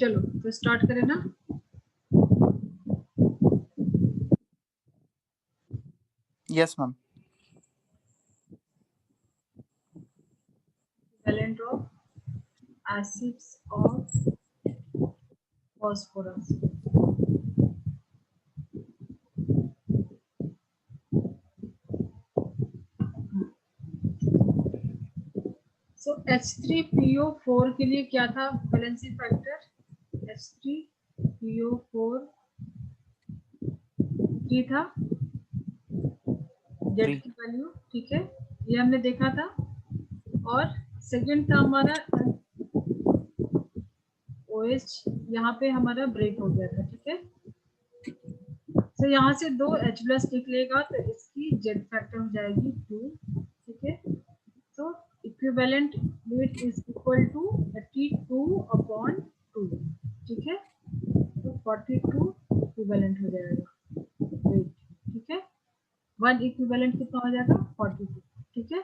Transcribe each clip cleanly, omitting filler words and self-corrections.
चलो तो स्टार्ट करें ना। Yes ma'am. Equivalent of acids of phosphorus. So H3PO4 के लिए क्या था वैलेंसी फैक्टर? H3PO4 3 था, जेड की वैल्यू, ठीक है, ये हमने देखा था। और सेकंड था हमारा OH, यहाँ पे हमारा ब्रेक हो गया था, ठीक है। तो यहाँ से 2 H+ निकलेगा तो इसकी जेड फैक्टर हो जाएगी 2, ठीक है। तो equivalent weight is equal to 32/2, ठीक है। तो 42 इक्विवेलेंट हो जाएगा वेट, ठीक है। 1 इक्विवेलेंट कितना हो जाएगा? 42, ठीक है।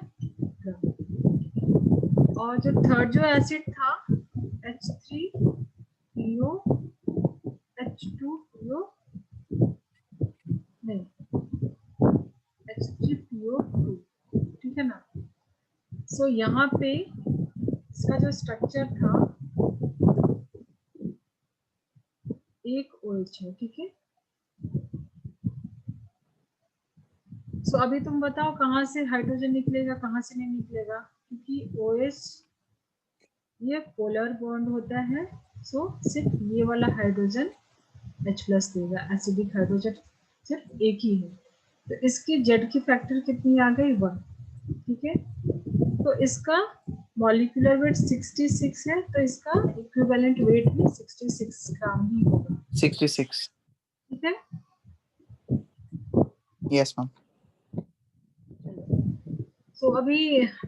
और जो थर्ड जो एसिड था H3PO H2PO नहीं H3PO2, ठीक है ना। सो यहाँ पे इसका जो स्ट्रक्चर था एक OH है, ठीक है। सो अभी तुम बताओ कहाँ से हाइड्रोजन निकलेगा, कहाँ से नहीं निकलेगा, क्योंकि OH ये पोलर बॉन्ड होता है। सो सिर्फ ये वाला हाइड्रोजन H+ देगा, एसिडिक हाइड्रोजन सिर्फ एक ही है। तो इसकी जेड की फैक्टर कितनी आ गई? 1, ठीक है। तो इसका मॉलिक्यूलर वेट 66 है, तो इसका इक्विवेलेंट वेट भी 66 ग्राम ही होगा। 66, ठीक है। Yes ma'am. सो अभी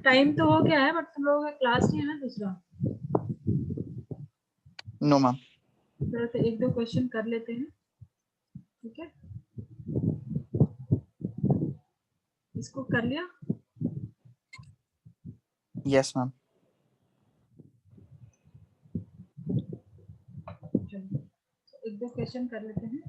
टाइम तो हो गया है, बट तुम लोगों का क्लास नहीं है ना दूसरा? No ma'am. चलो तो एक दो क्वेश्चन कर लेते हैं, ठीक है। इसको कर लिया? Yes ma'am. चलो एक दो क्वेश्चन कर लेते हैं।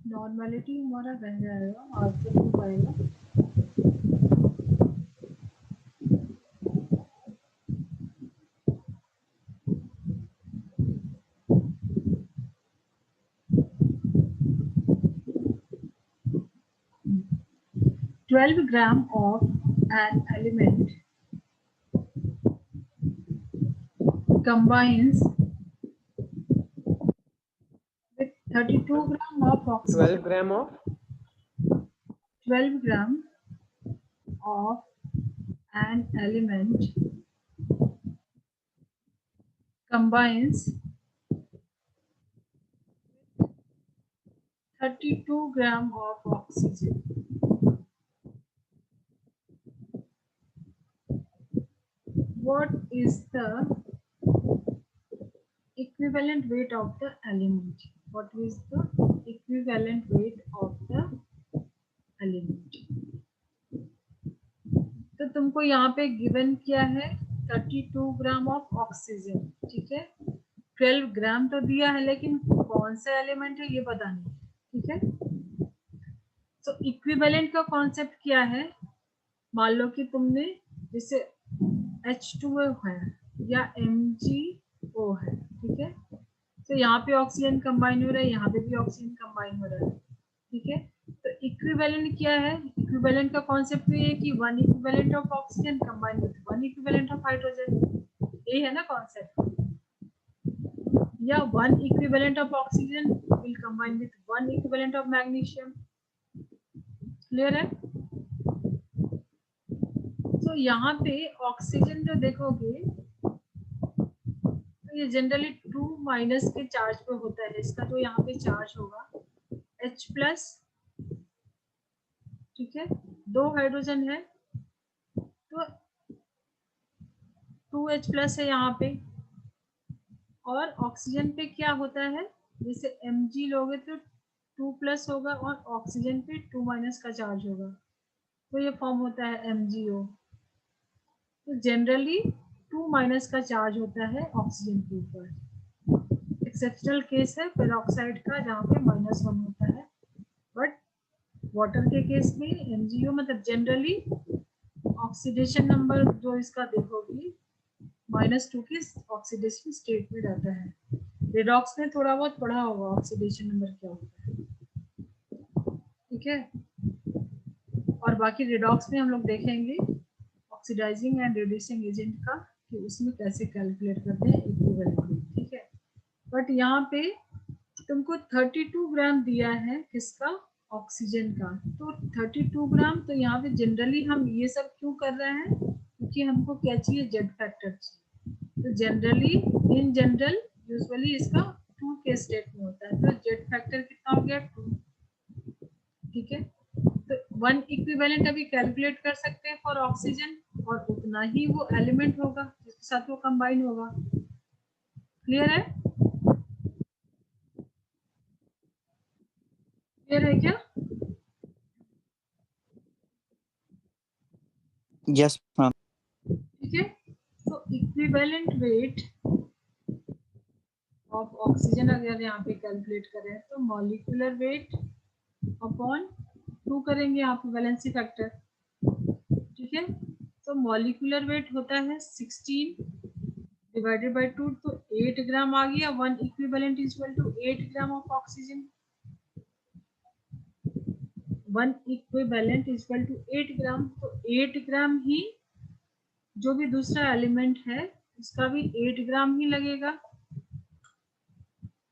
नॉर्मलिटी हमारा रह जाएगा, आज तो नहीं पाएगा। Twelve gram of an element combines with 32 gram of oxygen. 12 gram of 12 gram of an element combines 32 gram of oxygen. What is the equivalent weight of the element? What is the equivalent weight of the element? तो तुमको यहाँ पे given क्या है? 32 ग्राम of oxygen, ठीक है। 12 ग्राम तो दिया है, लेकिन कौन सा एलिमेंट है ये पता नहीं, ठीक है। तो इक्विवेलेंट का कॉन्सेप्ट क्या है? मान लो कि तुमने जैसे H2O है या MgO है, ठीक है। तो यहाँ पे ऑक्सीजन कंबाइन हो रहा है, यहाँ पे भी ऑक्सीजन कंबाइन हो रहा है, ठीक है। तो इक्विवेलेंट क्या है? इक्विवेलेंट का कॉन्सेप्ट ये है कि 1 equivalent of oxygen combine with 1 equivalent of hydrogen, ये है ना कॉन्सेप्ट। या 1 equivalent of oxygen will combine with 1 equivalent of magnesium. Clear है? तो यहाँ पे ऑक्सीजन जो देखोगे तो ये जनरली 2- के चार्ज पे होता है। इसका जो यहाँ पे चार्ज होगा H+, ठीक है। 2 हाइड्रोजन है, तो 2H प्लस है यहाँ पे, और ऑक्सीजन पे क्या होता है, जैसे Mg लोगे तो 2 प्लस होगा और ऑक्सीजन पे 2 माइनस का चार्ज होगा, तो ये फॉर्म होता है MgO। तो जनरली 2 माइनस का चार्ज होता है ऑक्सीजन के ऊपर। एक्सेप्शनल केस है पेरोक्साइड का जहाँ पे -1 होता है, बट वाटर के केस में MgO मतलब जनरली ऑक्सीडेशन नंबर जो इसका देखोगी -2 की ऑक्सीडेशन स्टेट में रहता है। रिडॉक्स में थोड़ा बहुत पढ़ा होगा ऑक्सीडेशन नंबर क्या होता है, ठीक है। और बाकी रिडॉक्स में हम लोग देखेंगे ऑक्सीडाइजिंग एंड रिड्यूसिंग एजेंट का कि उसमें कैसे कैलकुलेट करते हैं इक्विवेलेंट, ठीक है। बट यहाँ पे तुमको 32 ग्राम दिया है किसका, ऑक्सीजन का। तो 32 ग्राम, तो यहाँ पे जनरली हम ये सब क्यों कर रहे हैं, क्योंकि हमको क्या चाहिए, जेड फैक्टर चाहिए। तो जनरली इन जनरल यूजुअली इसका 2 के स्टेट में होता है, तो जेड फैक्टर कितना हो गया, 2, ठीक है। तो 1 इक्विवेलेंट अभी कैलकुलेट कर सकते हैं फॉर ऑक्सीजन, और उतना ही वो एलिमेंट होगा जिसके साथ वो कंबाइन होगा। क्लियर है, क्लियर है क्या? Yes, ma'am. ठीक है। तो इक्विवेलेंट वेट ऑफ ऑक्सीजन अगर यहाँ पे कैलकुलेट करें तो मॉलिक्यूलर वेट अपॉन 2 करेंगे यहाँ पे वैलेंसी फैक्टर, ठीक है। तो मॉलिक्यूलर वेट होता है 16 डिवाइडेड बाय 2, तो 8 ग्राम आ गया। 1 equivalent is equal to 8 gram of oxygen. 1 equivalent is equal to 8 gram, तो 8 ग्राम ही जो भी दूसरा एलिमेंट है उसका भी 8 ग्राम ही लगेगा।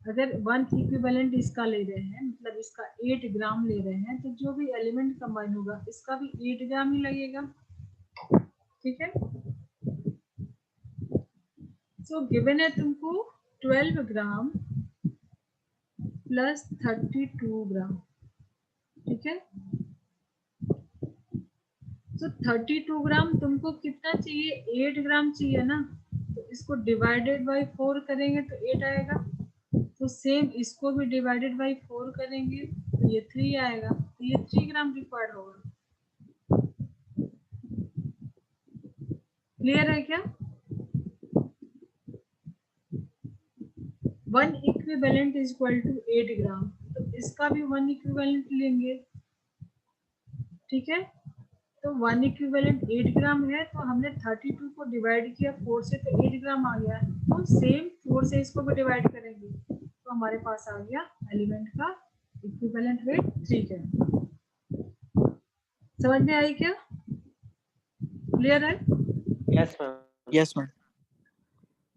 अगर 1 इक्विवेलेंट इसका ले रहे हैं मतलब इसका 8 ग्राम ले रहे हैं, तो जो भी एलिमेंट कंबाइन होगा इसका भी 8 ग्राम ही लगेगा, ठीक है। सो गिवन है तुमको 12 ग्राम प्लस 32 ग्राम, ठीक है। तो 32 ग्राम तुमको कितना चाहिए, 8 ग्राम चाहिए ना, तो इसको डिवाइडेड बाय 4 करेंगे तो 8 आएगा। तो सेम इसको भी डिवाइडेड बाय 4 करेंगे तो ये 3 आएगा, तो ये 3 ग्राम रिक्वायर्ड होगा। क्लियर है क्या? 1 equivalent is equal to 8 gram, तो इसका भी 1 इक्विवेलेंट लेंगे, ठीक है। तो 1 इक्विवेलेंट 8 ग्राम है, तो हमने 32 को डिवाइड किया 4 से, तो 8 ग्राम आ गया। तो सेम 4 से इसको भी डिवाइड करेंगे तो हमारे पास आ गया एलिमेंट का इक्विवेलेंट वेट 3 है। समझ में आई क्या? क्लियर है? Yes ma'am. Yes, ma'am.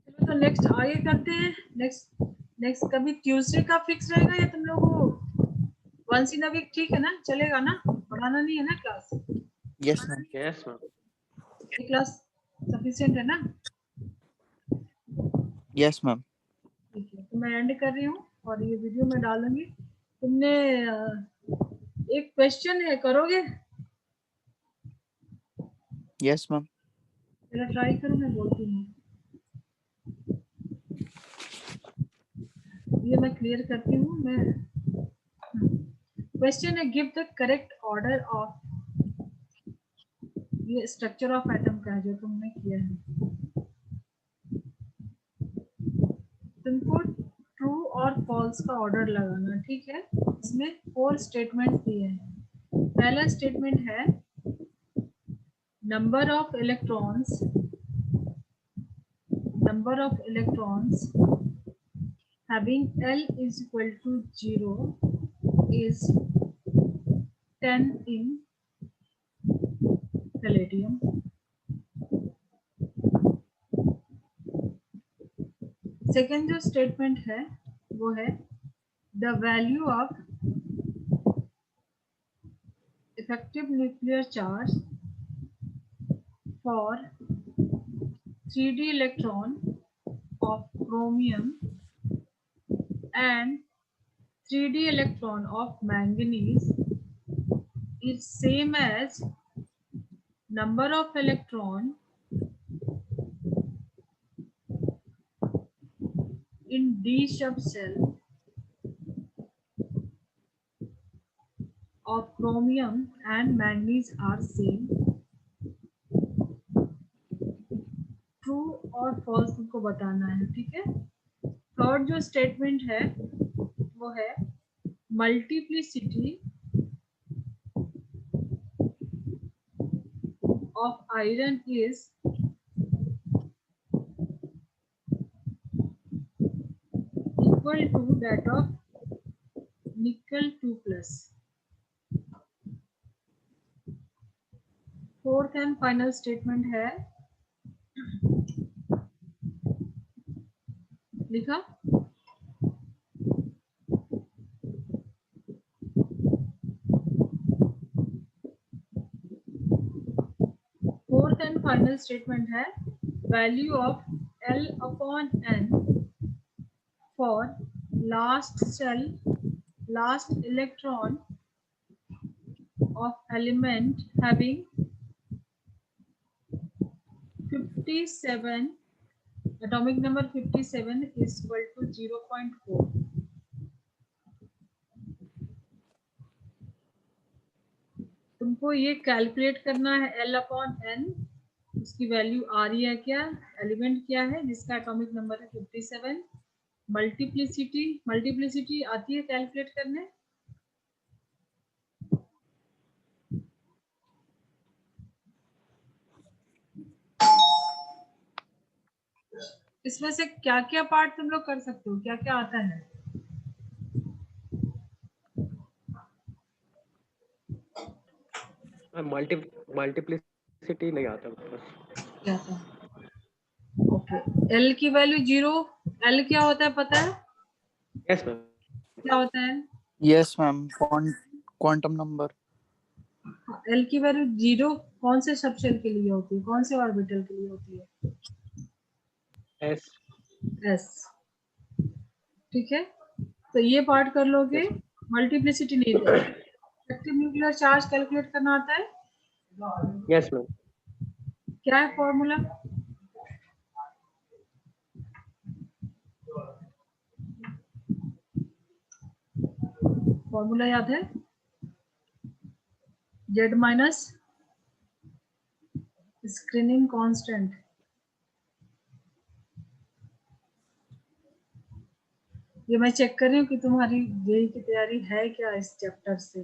चलो तो नेक्स्ट आगे करते हैं। नेक्स्ट कभी ट्यूसडे का फिक्स रहेगा या तुम लोग वंस इन अ वीक, ठीक है ना, चलेगा ना, पढ़ाना नहीं है ना class? Yes, ma'am. Yes ma'am. ये क्लास सफिशिएंट है ना? Yes, ma'am. ठीक है, तो मैं एंड कर रही हूँ और ये वीडियो में डालूंगी। तुमने एक क्वेश्चन है, करोगे? Yes, ma'am. चलो ट्राई करो, मैं बोलती हूँ। ये मैं क्लियर करती हूँ। मैं क्वेश्चन है, give the correct order of, ये स्ट्रक्चर ऑफ एटम का है जो तुमने किया है। तुमको ट्रू और फॉल्स का ऑर्डर लगाना, ठीक है। इसमें 4 स्टेटमेंट दिए हैं। पहला स्टेटमेंट है number of electrons having L is equal to 0 is 10 in palladium. Second जो स्टेटमेंट है वो है the value of effective nuclear charge for 3D electron of chromium and 3D electron of manganese is same as number of electron in D subshell of chromium and manganese are same. True और false तुमको बताना है, ठीक है। Third जो statement है वो है multiplicity of iron is equal to that of nickel 2+। Fourth and final statement है, लिखा फोर्थ एंड फाइनल स्टेटमेंट है value of L upon N for last cell last electron of element having 57 atomic number 57 is equal to 0.4। तुमको ये calculate करना है L upon N, उसकी value आ रही है क्या, एलिमेंट क्या है जिसका एटॉमिक नंबर है 57, मल्टीप्लिसिटी आती है कैलकुलेट करने। इसमें से क्या क्या पार्ट तुम लोग कर सकते हो, क्या क्या आता है? मल्टीप्लिसिटी नहीं आता बस। क्या आता है? ओके, L की वैल्यू 0, L क्या होता है पता है? Yes ma'am. क्या होता है? Yes, ma'am. Quantum number. L की वैल्यू 0 कौन से सबशेल के लिए होती है, कौन से ऑर्बिटल के लिए होती है? एस। S, ठीक है। तो ये पार्ट कर लोगे, Yes. मल्टीप्लिसिटी नहीं है। इफेक्टिव न्यूक्लियर चार्ज कैलकुलेट करना आता है? Yes ma'am. क्या है फॉर्मूला? फॉर्मूला याद है? Z minus screening constant. ये मैं चेक कर रही हूँ कि तुम्हारी जेई की तैयारी है क्या इस चैप्टर से।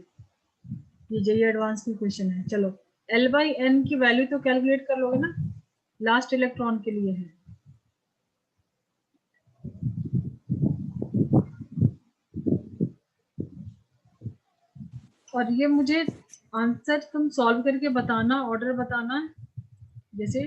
ये जेई एडवांस की क्वेश्चन है। चलो L/N की वैल्यू तो कैलकुलेट कर लोगे ना, लास्ट इलेक्ट्रॉन के लिए है। और ये मुझे आंसर तुम सॉल्व करके बताना, ऑर्डर बताना, जैसे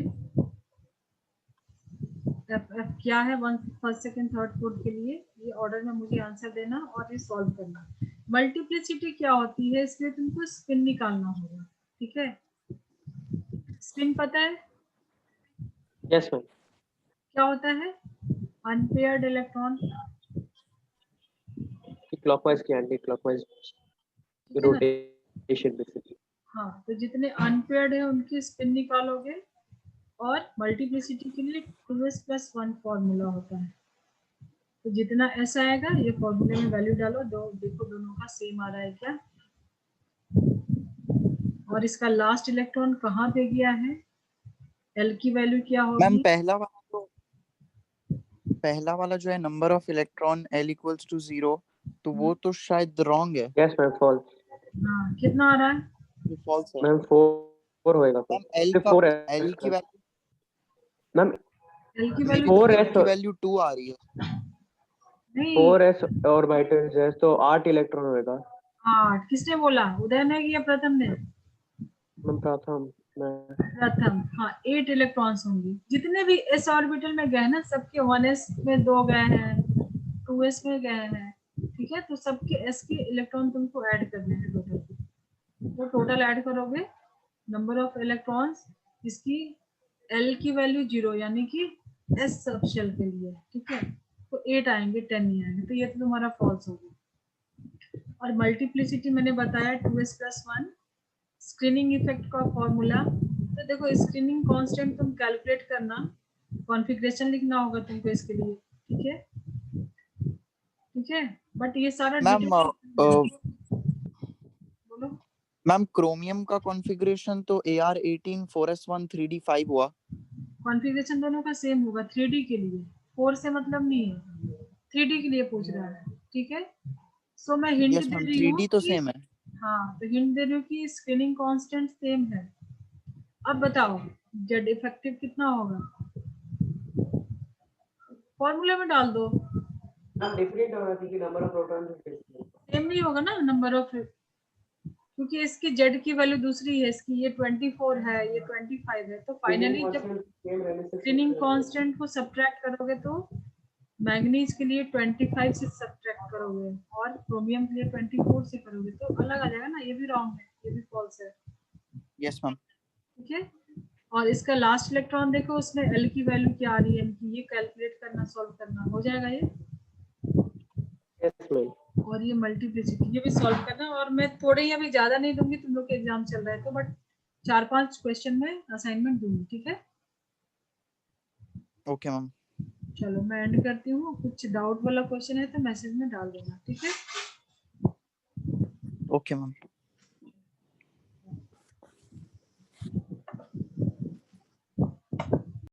एफ क्या है, फर्स्ट सेकंड थर्ड फोर्थ के लिए ये ऑर्डर में मुझे आंसर देना और ये सॉल्व करना। मल्टीप्लिसिटी क्या होती है, इसलिए तुमको स्पिन निकालना होगा, ठीक है। स्पिन पता है यस मैम। क्या होता है? अनपेयर्ड इलेक्ट्रॉन, क्लॉकवाइज की एंटी क्लॉकवाइज रोटेशन बेसिकली। हाँ, तो जितने अनपेयर्ड है उनकी स्पिन निकालोगे। और मल्टीप्लिसिटी के लिए 2s+1 फॉर्मूला होता है। तो जितना s आएगा ये फॉर्मूले में वैल्यू डालो, देखो दोनों का सेम आ रहा है क्या। और इसका लास्ट इलेक्ट्रॉन कहाँ पे गया है, L की वैल्यू क्या मैम होगी? पहला वाला जो है number of electron L equals to 0, तो वो तो शायद रॉन्ग है। Yes ma'am false. हाँ, कितना आ रहा है? ये फॉल्स है। मैम 4 होएगा मैम फिर 4 L की वैल्यू मैम L की वैल्यू 4s की वैल्यू 2 आ रही है। नहीं, 4s ऑर्बिटल्स है तो 8 इलेक्ट्रॉन होएगा। 8 किसने बोला, उदय ने या प्रथम ने? मैम प्रथम मैं। प्रथम, हाँ 8 इलेक्ट्रॉन्स होंगे। जितने भी s ऑर्बिटल में गए ना, सबके 1s में 2 गए हैं, 2s में गए हैं, ठीक है। तो सबके s के इलेक्ट्रॉन तुमको ऐड करने हैं टोटल। तो टोटल ऐड करोगे नंबर ऑफ इलेक्ट्रॉन्स, इसकी L की वैल्यू 0 यानी कि s सबशेल के लिए, ठीक है। तो 8 आएंगे, 10 नहीं आएंगे, तो ये तो तुम्हारा फॉल्स होगा। और मल्टीप्लिसिटी मैंने बताया 2s+1। स्क्रीनिंग इफेक्ट का फॉर्मूला तो देखो स्क्रीनिंग कांस्टेंट तुम कैलकुलेट करना, कॉन्फ़िगरेशन लिखना होगा तुमको इसके लिए, ठीक है ठीक है। बट ये सारा मैम डिटेल बोलो। मैम क्रोमियम का कॉन्फ़िगरेशन तो AR18 4S1 3D5 हुआ। कॉन्फ़िगरेशन दोनों का सेम होगा 3D के लिए, 4 से मतलब नहीं है, 3D के लिए पूछ रहा है, ठीक है। सो मैं हिंट यस दे मैम, रही हूँ 3D तो कि सेम है। हाँ, तो हिंट दे रही हूँ कि स्क्रीनिंग कांस्टेंट सेम है। अब बताओ जेड इफेक्टिव कितना होगा, फॉर्मूला में डाल दो। मैम डिफरेंट होगा क्योंकि नंबर ऑफ प्रोटॉन सेम नहीं होगा ना नंबर ऑफ, क्योंकि इसकी जेड की वैल्यू दूसरी है, इसकी ये 24 है, ये 25 है, तो फाइनली जब स्क्रीनिंग कांस्टेंट को सब्ट्रैक्ट करोगे तो मैंगनीज के लिए 25 से सब्ट्रैक्ट करोगे और क्रोमियम के लिए 24 से करोगे तो अलग आ जाएगा ना, ये भी रॉन्ग है, ये भी फॉल्स है, यस मैम। ठीक है। और इसका लास्ट इलेक्ट्रॉन देखो, उसमें एल की वैल्यू क्या आ रही है इनकी, ये कैलकुलेट करना, सॉल्व करना, हो जाएगा ये। Yes ma'am. और ये मल्टीप्लिसिटी ये भी सॉल्व करना, और मैं थोड़े ही अभी ज्यादा नहीं दूंगी, तुम लोग के एग्जाम चल रहा है तो, बट 4-5 क्वेश्चन में असाइनमेंट दूंगी, ठीक है। Okay ma'am. चलो मैं एंड करती हूँ, कुछ डाउट वाला क्वेश्चन है तो मैसेज में डाल देना, ठीक है। Okay ma'am.